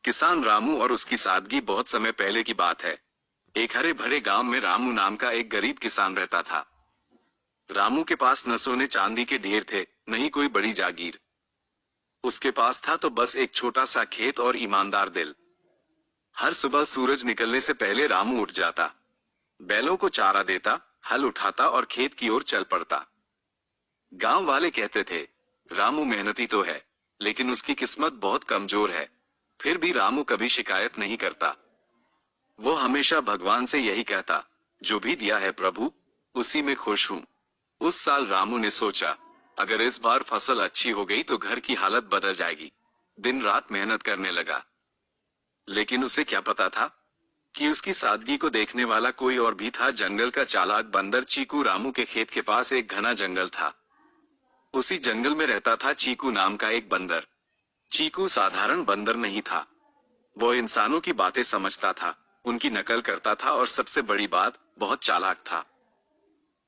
किसान रामू और उसकी सादगी। बहुत समय पहले की बात है। एक हरे भरे गांव में रामू नाम का एक गरीब किसान रहता था। रामू के पास न सोने चांदी के ढेर थे, न ही कोई बड़ी जागीर। उसके पास था तो बस एक छोटा सा खेत और ईमानदार दिल। हर सुबह सूरज निकलने से पहले रामू उठ जाता, बैलों को चारा देता, हल उठाता और खेत की ओर चल पड़ता। गांव वाले कहते थे, रामू मेहनती तो है, लेकिन उसकी किस्मत बहुत कमजोर है। फिर भी रामू कभी शिकायत नहीं करता। वो हमेशा भगवान से यही कहता, जो भी दिया है प्रभु, उसी में खुश हूँ। उस साल रामू ने सोचा, अगर इस बार फसल अच्छी हो गई तो घर की हालत बदल जाएगी। दिन रात मेहनत करने लगा। लेकिन उसे क्या पता था कि उसकी सादगी को देखने वाला कोई और भी था। जंगल का चालाक बंदर चीकू। रामू के खेत के पास एक घना जंगल था। उसी जंगल में रहता था चीकू नाम का एक बंदर। चीकू साधारण बंदर नहीं था। वो इंसानों की बातें समझता था, उनकी नकल करता था और सबसे बड़ी बात, बहुत चालाक था।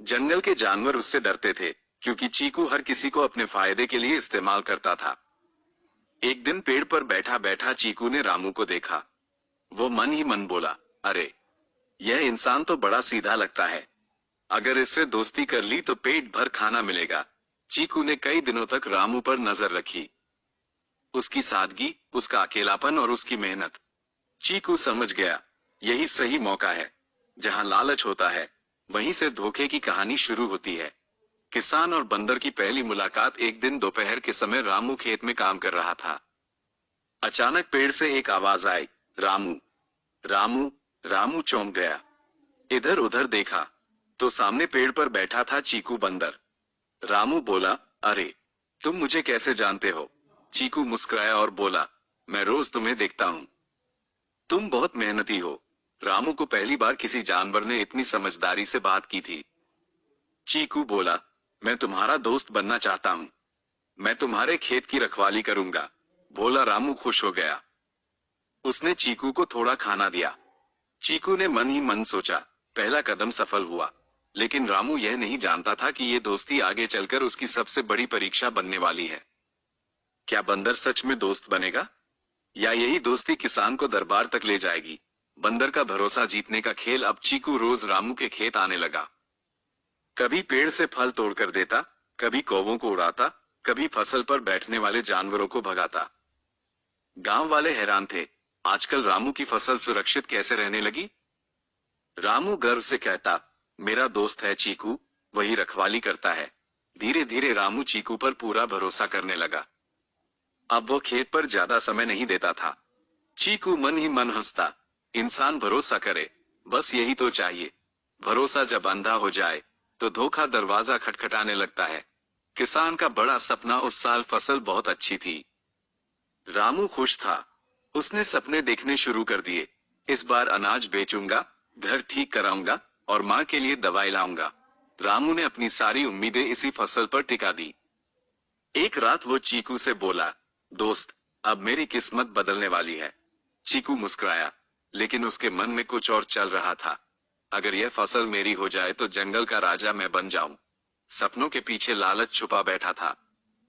जंगल के जानवर उससे डरते थे, क्योंकि चीकू हर किसी को अपने फायदे के लिए इस्तेमाल करता था। एक दिन पेड़ पर बैठा बैठा चीकू ने रामू को देखा। वो मन ही मन बोला, अरे, यह इंसान तो बड़ा सीधा लगता है। अगर इससे दोस्ती कर ली तो पेट भर खाना मिलेगा। चीकू ने कई दिनों तक रामू पर नजर रखी। उसकी सादगी, उसका अकेलापन और उसकी मेहनत। चीकू समझ गया, यही सही मौका है। जहां लालच होता है, वहीं से धोखे की कहानी शुरू होती है। किसान और बंदर की पहली मुलाकात। एक दिन दोपहर के समय रामू खेत में काम कर रहा था। अचानक पेड़ से एक आवाज आई, रामू, रामू। रामू चौंक गया। इधर उधर देखा तो सामने पेड़ पर बैठा था चीकू बंदर। रामू बोला, अरे, तुम मुझे कैसे जानते हो? चीकू मुस्कुराया और बोला, मैं रोज तुम्हें देखता हूँ। तुम बहुत मेहनती हो। रामू को पहली बार किसी जानवर ने इतनी समझदारी से बात की थी। चीकू बोला, मैं तुम्हारा दोस्त बनना चाहता हूँ। मैं तुम्हारे खेत की रखवाली करूंगा। भोला रामू खुश हो गया। उसने चीकू को थोड़ा खाना दिया। चीकू ने मन ही मन सोचा, पहला कदम सफल हुआ। लेकिन रामू यह नहीं जानता था कि ये दोस्ती आगे चलकर उसकी सबसे बड़ी परीक्षा बनने वाली है। क्या बंदर सच में दोस्त बनेगा, या यही दोस्ती किसान को दरबार तक ले जाएगी? बंदर का भरोसा जीतने का खेल। अब चीकू रोज रामू के खेत आने लगा। कभी पेड़ से फल तोड़कर देता, कभी कौवों को उड़ाता, कभी फसल पर बैठने वाले जानवरों को भगाता। गांव वाले हैरान थे, आजकल रामू की फसल सुरक्षित कैसे रहने लगी? रामू गर्व से कहता, मेरा दोस्त है चीकू, वही रखवाली करता है। धीरे धीरे रामू चीकू पर पूरा भरोसा करने लगा। अब वो खेत पर ज्यादा समय नहीं देता था। चीकू मन ही मन हंसता, इंसान भरोसा करे, बस यही तो चाहिए। भरोसा जब अंधा हो जाए तो धोखा दरवाजा खटखटाने लगता है। किसान का बड़ा सपना। उस साल फसल बहुत अच्छी थी। रामू खुश था। उसने सपने देखने शुरू कर दिए। इस बार अनाज बेचूंगा, घर ठीक कराऊंगा और माँ के लिए दवाई लाऊंगा। रामू ने अपनी सारी उम्मीदें इसी फसल पर टिका दी। एक रात वो चीकू से बोला, दोस्त, अब मेरी किस्मत बदलने वाली है। चीकू मुस्कुराया, लेकिन उसके मन में कुछ और चल रहा था। अगर यह फसल मेरी हो जाए तो जंगल का राजा मैं बन जाऊं। सपनों के पीछे लालच छुपा बैठा था।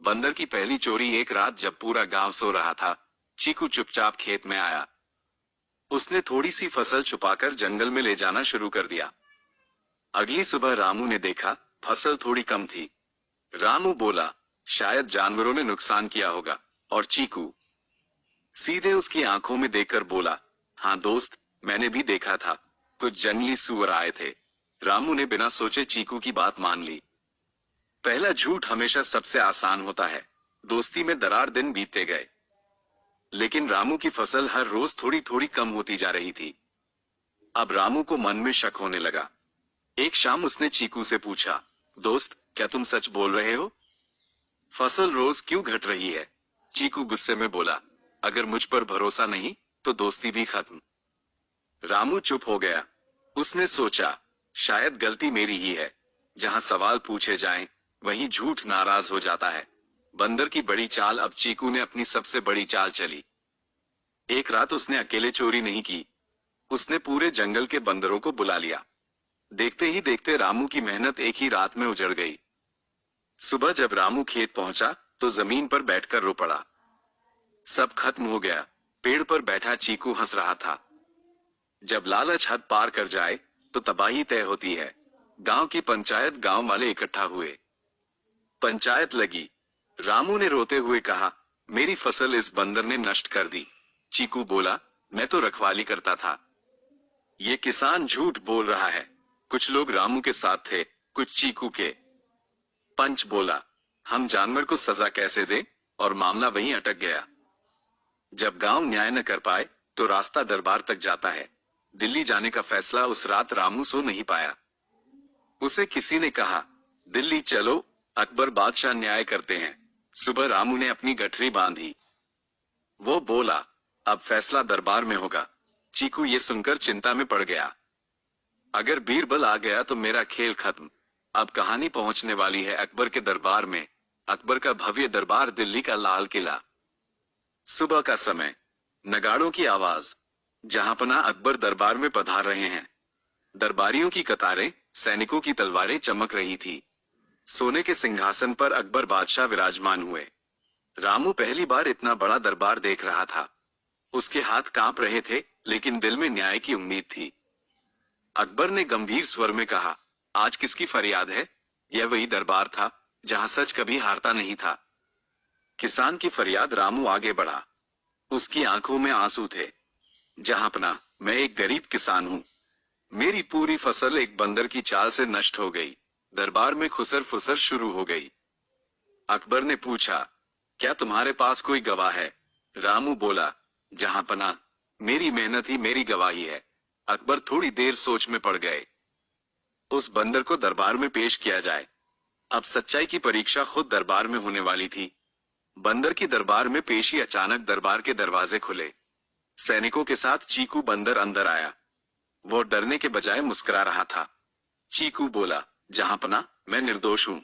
बंदर की पहली चोरी। एक रात जब पूरा गांव सो रहा था, चीकू चुपचाप खेत में आया। उसने थोड़ी सी फसल छुपाकर जंगल में ले जाना शुरू कर दिया। अगली सुबह रामू ने देखा, फसल थोड़ी कम थी। रामू बोला, शायद जानवरों ने नुकसान किया होगा। और चीकू सीधे उसकी आंखों में देखकर बोला, हाँ दोस्त, मैंने भी देखा था, कुछ जंगली सूअर आए थे। रामू ने बिना सोचे चीकू की बात मान ली। पहला झूठ हमेशा सबसे आसान होता है। दोस्ती में दरार। दिन बीतते गए, लेकिन रामू की फसल हर रोज थोड़ी थोड़ी कम होती जा रही थी। अब रामू को मन में शक होने लगा। एक शाम उसने चीकू से पूछा, दोस्त, क्या तुम सच बोल रहे हो? फसल रोज क्यों घट रही है? चीकू गुस्से में बोला, अगर मुझ पर भरोसा नहीं तो दोस्ती भी खत्म। रामू चुप हो गया। उसने सोचा, शायद गलती मेरी ही है। जहां सवाल पूछे जाएं, वहीं झूठ नाराज हो जाता है। बंदर की बड़ी चाल। अब चीकू ने अपनी सबसे बड़ी चाल चली। एक रात उसने अकेले चोरी नहीं की, उसने पूरे जंगल के बंदरों को बुला लिया। देखते ही देखते रामू की मेहनत एक ही रात में उजड़ गई। सुबह जब रामू खेत पहुंचा तो जमीन पर बैठकर रो पड़ा। सब खत्म हो गया। पेड़ पर बैठा चीकू हंस रहा था। जब लालच हद पार कर जाए तो तबाही तय होती है। गांव की पंचायत, गांव वाले इकट्ठा हुए। पंचायत लगी। रामू ने रोते हुए कहा, मेरी फसल इस बंदर ने नष्ट कर दी। चीकू बोला, मैं तो रखवाली करता था। ये किसान झूठ बोल रहा है। कुछ लोग रामू के साथ थे, कुछ चीकू के। पंच बोला, हम जानवर को सजा कैसे दें, और मामला वहीं अटक गया। जब गांव न्याय न कर पाए तो रास्ता दरबार तक जाता है। दिल्ली जाने का फैसला उस रात रामू सो नहीं पाया। उसे किसी ने कहा, दिल्ली चलो, अकबर बादशाह न्याय करते हैं। सुबह रामू ने अपनी गठरी बांधी। वो बोला, अब फैसला दरबार में होगा। चीकू ये सुनकर चिंता में पड़ गया। अगर बीरबल आ गया तो मेरा खेल खत्म। अब कहानी पहुंचने वाली है अकबर के दरबार में। अकबर का भव्य दरबार, दिल्ली का लाल किला। सुबह का समय, नगाड़ों की आवाज। जहांपना अकबर दरबार में पधार रहे हैं। दरबारियों की कतारें, सैनिकों की तलवारें चमक रही थी। सोने के सिंहासन पर अकबर बादशाह विराजमान हुए। रामू पहली बार इतना बड़ा दरबार देख रहा था। उसके हाथ कांप रहे थे, लेकिन दिल में न्याय की उम्मीद थी। अकबर ने गंभीर स्वर में कहा, आज किसकी फरियाद है? यह वही दरबार था जहां सच कभी हारता नहीं था। किसान की फरियाद। रामू आगे बढ़ा। उसकी आंखों में आंसू थे। जहांपना, मैं एक गरीब किसान हूं। मेरी पूरी फसल एक बंदर की चाल से नष्ट हो गई। दरबार में खुसर फुसर शुरू हो गई। अकबर ने पूछा, क्या तुम्हारे पास कोई गवाह है? रामू बोला, जहांपना, मेरी मेहनत ही मेरी गवाही है। अकबर थोड़ी देर सोच में पड़ गए। उस बंदर को दरबार में पेश किया जाए। अब सच्चाई की परीक्षा खुद दरबार में होने वाली थी। बंदर की दरबार में पेशी। अचानक दरबार के दरवाजे खुले। सैनिकों के साथ चीकू बंदर अंदर आया। वो डरने के बजाय मुस्कुरा रहा था। चीकू बोला, जहांपना, मैं निर्दोष हूं।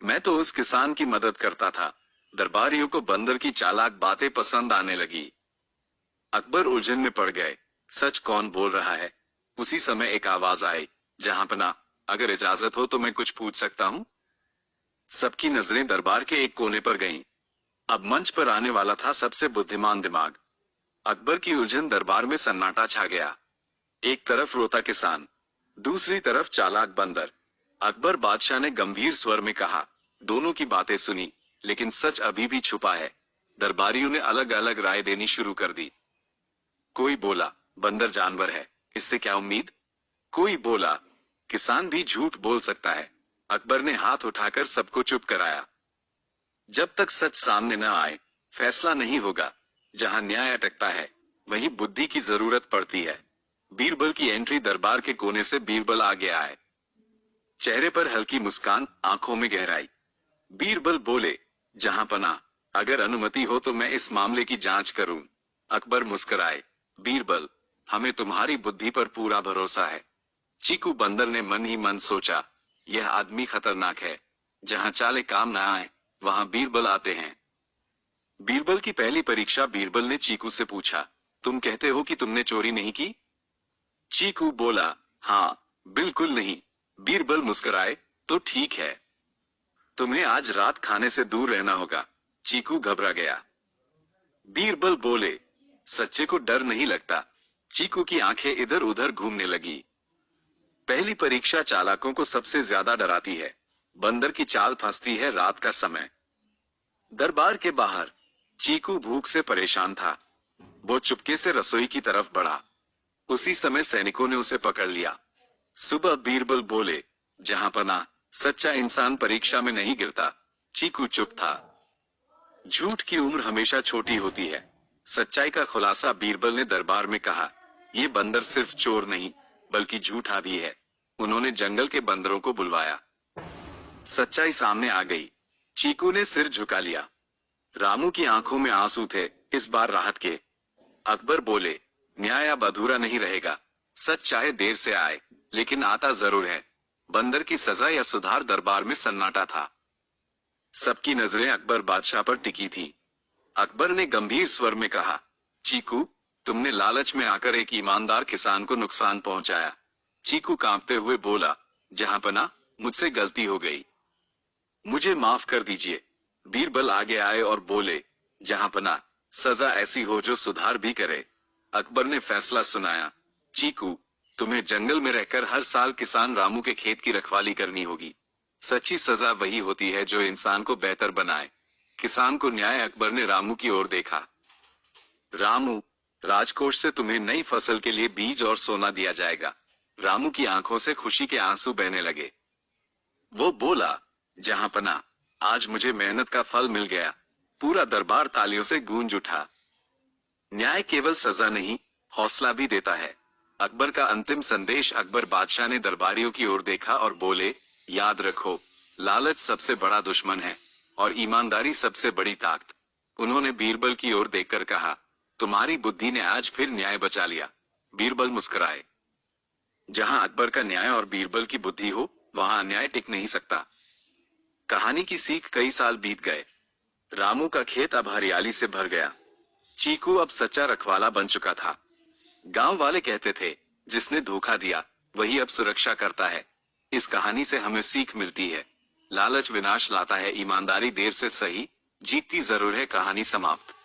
मैं तो उस किसान की मदद करता था। दरबारियों को बंदर की चालाक बातें पसंद आने लगी। अकबर उलझन में पड़ गए। सच कौन बोल रहा है? उसी समय एक आवाज आई, जहांपना, अगर इजाजत हो तो मैं कुछ पूछ सकता हूं? सबकी नजरें दरबार के एक कोने पर गईं। अब मंच पर आने वाला था सबसे बुद्धिमान दिमाग। अकबर की उलझन। दरबार में सन्नाटा छा गया। एक तरफ रोता किसान, दूसरी तरफ चालाक बंदर। अकबर बादशाह ने गंभीर स्वर में कहा, दोनों की बातें सुनी, लेकिन सच अभी भी छुपा है। दरबारियों ने अलग अलग राय देनी शुरू कर दी। कोई बोला, बंदर जानवर है, इससे क्या उम्मीद? कोई बोला, किसान भी झूठ बोल सकता है। अकबर ने हाथ उठाकर सबको चुप कराया। जब तक सच सामने न आए, फैसला नहीं होगा। जहां न्याय अटकता है, वहीं बुद्धि की जरूरत पड़ती है। बीरबल की एंट्री। दरबार के कोने से बीरबल आगे आए। चेहरे पर हल्की मुस्कान, आंखों में गहराई। बीरबल बोले, जहांपना, अगर अनुमति हो तो मैं इस मामले की जांच करूं। अकबर मुस्कुराए, बीरबल, हमें तुम्हारी बुद्धि पर पूरा भरोसा है। चीकू बंदर ने मन ही मन सोचा, यह आदमी खतरनाक है। जहां चाले काम ना आए, वहां बीरबल आते हैं। बीरबल की पहली परीक्षा। बीरबल ने चीकू से पूछा, तुम कहते हो कि तुमने चोरी नहीं की? चीकू बोला, हाँ, बिल्कुल नहीं। बीरबल मुस्कुराए, तो ठीक है। तुम्हें आज रात खाने से दूर रहना होगा। चीकू घबरा गया। बीरबल बोले, सच्चे को डर नहीं लगता। चीकू की आंखें इधर उधर घूमने लगी। पहली परीक्षा चालाकों को सबसे ज्यादा डराती है। बंदर की चाल फंसती है रात का समय। दरबार के बाहर चीकू भूख से परेशान था। वो चुपके से रसोई की तरफ बढ़ा। उसी समय सैनिकों ने उसे पकड़ लिया। सुबह बीरबल बोले, जहांपना, सच्चा इंसान परीक्षा में नहीं गिरता। चीकू चुप था। झूठ की उम्र हमेशा छोटी होती है। सच्चाई का खुलासा। बीरबल ने दरबार में कहा, ये बंदर सिर्फ चोर नहीं, बल्कि झूठा भी है। उन्होंने जंगल के बंदरों को बुलवाया। सच्चाई सामने आ गई। चीकू ने सिर झुका लिया। रामू की आंखों में आंसू थे, इस बार राहत के। अकबर बोले, न्याय अब अधूरा नहीं रहेगा। सच चाहे देर से आए, लेकिन आता जरूर है। बंदर की सजा या सुधार। दरबार में सन्नाटा था। सबकी नजरें अकबर बादशाह पर टिकी थी। अकबर ने गंभीर स्वर में कहा, चीकू, तुमने लालच में आकर एक ईमानदार किसान को नुकसान पहुंचाया। चीकू कांपते हुए बोला, जहांपना, मुझसे गलती हो गई। मुझे माफ कर दीजिए। बीरबल आगे आए और बोले, जहांपना, सजा ऐसी हो जो सुधार भी करे। अकबर ने फैसला सुनाया, चीकू, तुम्हें जंगल में रहकर हर साल किसान रामू के खेत की रखवाली करनी होगी। सच्ची सजा वही होती है जो इंसान को बेहतर बनाए। किसान को न्याय। अकबर ने रामू की ओर देखा। रामू, राजकोष से तुम्हें नई फसल के लिए बीज और सोना दिया जाएगा। रामू की आंखों से खुशी के आंसू बहने लगे। वो बोला, जहांपना, आज मुझे मेहनत का फल मिल गया। पूरा दरबार तालियों से गूंज उठा। न्याय केवल सजा नहीं, हौसला भी देता है। अकबर का अंतिम संदेश। अकबर बादशाह ने दरबारियों की ओर देखा और बोले, याद रखो, लालच सबसे बड़ा दुश्मन है और ईमानदारी सबसे बड़ी ताकत। उन्होंने बीरबल की ओर देखकर कहा, तुम्हारी बुद्धि ने आज फिर न्याय बचा लिया। बीरबल मुस्कुराए। जहां अकबर का न्याय और बीरबल की बुद्धि हो, वहां अन्याय टिक नहीं सकता। कहानी की सीख। कई साल बीत गए। रामू का खेत अब हरियाली से भर गया। चीकू अब सच्चा रखवाला बन चुका था। गांव वाले कहते थे, जिसने धोखा दिया वही अब सुरक्षा करता है। इस कहानी से हमें सीख मिलती है, लालच विनाश लाता है, ईमानदारी देर से सही जीतती जरूर है। कहानी समाप्त।